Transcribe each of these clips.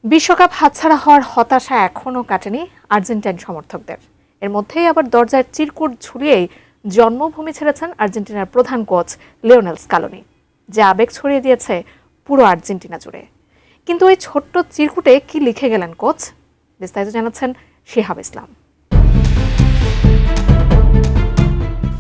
বিশ্বকাপ হাতছাড়া হওয়ার হতাশা এখনও কাটেনি আর্জেন্টাইন সমর্থকদের। এর মধ্যেই আবার দরজায় চিরকুট ঝুলিয়েই জন্মভূমি ছেড়েছেন আর্জেন্টিনার প্রধান কোচ লিওনেল স্কালোনি, যা আবেগ ছড়িয়ে দিয়েছে পুরো আর্জেন্টিনা জুড়ে। কিন্তু ওই ছোট্ট চিরকুটে কি লিখে গেলেন কোচ? বিস্তারিত জানাচ্ছেন শিহাব ইসলাম।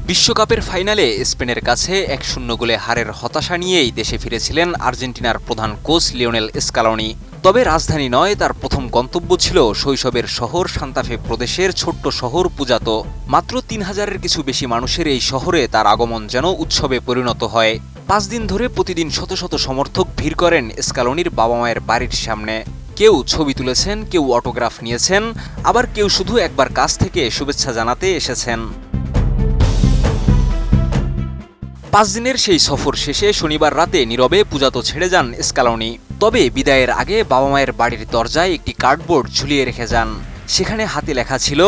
বিশ্বকাপের ফাইনালে স্পেনের কাছে 1-0 গোলে হারের হতাশা নিয়েই দেশে ফিরেছিলেন আর্জেন্টিনার প্রধান কোচ লিওনেল স্কালোনি। তবে রাজধানী নয়, তার প্রথম গন্তব্য ছিল শৈশবের শহর সান্তাফে প্রদেশের ছোট্ট শহর পুজাতো। মাত্র 3000-এর কিছু বেশি মানুষের এই শহরে তার আগমন যেন উৎসবে পরিণত হয়। 5 দিন ধরে প্রতিদিন শত শত সমর্থক ভিড় করেন স্কালোনির বাবা মায়ের বাড়ির সামনে। কেউ ছবি তুলেছেন, কেউ অটোগ্রাফ নিয়েছেন, আবার কেউ শুধু একবার কাছ থেকে শুভেচ্ছা জানাতে এসেছেন। 5 দিনের সেই সফর শেষে শনিবার রাতে নীরবে পুজাতো ছেড়ে যান স্কালোনি। তবে বিদায়ের আগে বাবা মায়ের বাড়ির দরজায় একটি কার্ডবোর্ড ঝুলিয়ে রেখে যান। সেখানে হাতে লেখা ছিল,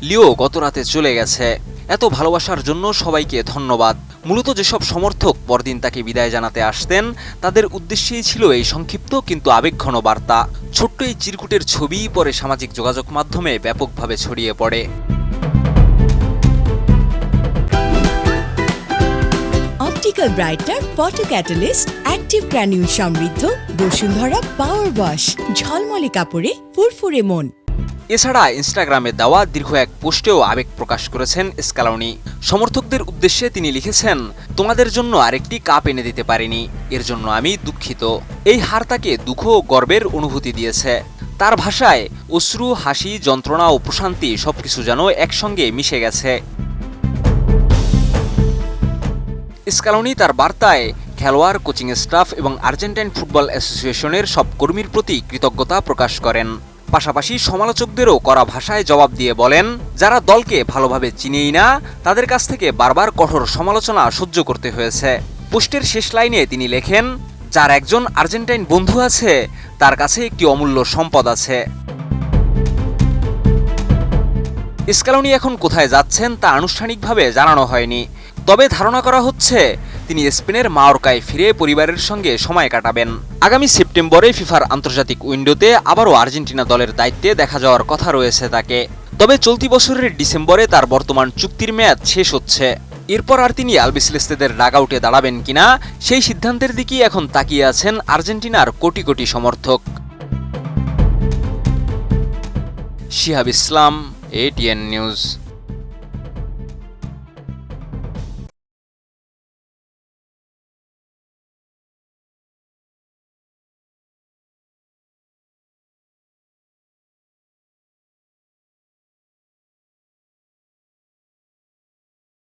লিও গত রাতে চলে গেছে, এত ভালোবাসার জন্য সবাইকে ধন্যবাদ। মূলত যেসব সমর্থক পরদিন তাকে বিদায় জানাতে আসতেন, তাদের উদ্দেশ্যেই ছিল এই সংক্ষিপ্ত কিন্তু আবেগঘন বার্তা। ছোট্ট এই চিরকুটের ছবি পরে সামাজিক যোগাযোগ মাধ্যমে ব্যাপকভাবে ছড়িয়ে পড়ে। Optical brighter photo catalyst active granule সমৃদ্ধ বসুন্ধরা পাওয়ার ওয়াশ, ঝলমলে কাপড়ে ফুরফুরে মন। এছাড়া ইনস্টাগ্রামে দেওয়া দীর্ঘ এক পোস্টেও আবেগ প্রকাশ করেছেন স্কালোনি। সমর্থকদের উদ্দেশ্যে তিনি লিখেছেন, তোমাদের জন্য আরেকটি কাপ এনে দিতে পারিনি, এর জন্য আমি দুঃখিত। এই হার তাকে দুঃখ ও গর্বের অনুভূতি দিয়েছে। তার ভাষায় অশ্রু, হাসি, যন্ত্রণা ও প্রশান্তি সবকিছু যেন একসঙ্গে মিশে গেছে। স্কালোনি তার বার্তায় খেলোয়াড়, কোচিং স্টাফ এবং আর্জেন্টাইন ফুটবল অ্যাসোসিয়েশনের সব কর্মীর প্রতি কৃতজ্ঞতা প্রকাশ করেন। পাশাপাশি সমালোচকদেরও কড়া ভাষায় জবাব দিয়ে বলেন, যারা দলকে ভালোভাবে চিনেই না, তাদের কাছ থেকে বারবার কঠোর সমালোচনা সহ্য করতে হয়েছে। পোস্টের শেষ লাইনে তিনি লেখেন, যার একজন আর্জেন্টাইন বন্ধু আছে, তার কাছে একটি অমূল্য সম্পদ আছে। স্কালোনি এখন কোথায় যাচ্ছেন তা আনুষ্ঠানিকভাবে জানানো হয়নি, তবে ধারণা করা হচ্ছে তিনি স্পেনের মায়োরকায় ফিরে পরিবারের সঙ্গে সময় কাটাবেন। আগামী সেপ্টেম্বরে ফিফার আন্তর্জাতিক উইন্ডোতে আবারও আর্জেন্টিনা দলের দায়িত্বে দেখা যাওয়ার কথা রয়েছে তাকে। তবে চলতি বছরের ডিসেম্বরে তার বর্তমান চুক্তির মেয়াদ শেষ হচ্ছে। এরপর আর তিনি আলবিসেলেস্তেদের ডাগআউটে দাঁড়াবেন কিনা, সেই সিদ্ধান্তের দিকেই এখন তাকিয়ে আছেন আর্জেন্টিনার কোটি কোটি সমর্থক। শিহাব ইসলাম, ATN নিউজ।